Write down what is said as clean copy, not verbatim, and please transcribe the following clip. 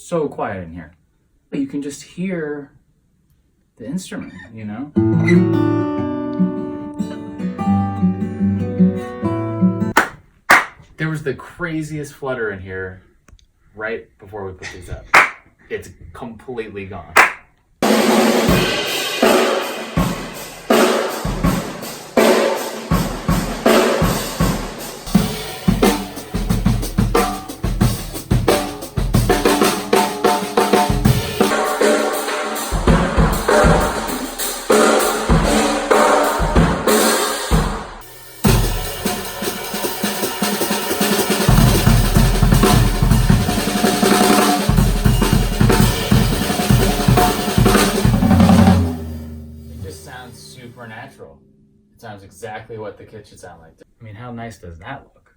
so quiet in here. But you can just hear the instrument, you know? There was the craziest flutter in here right before we put these up. It's completely gone. Supernatural. It sounds exactly what the kit should sound like. I mean, how nice does that look?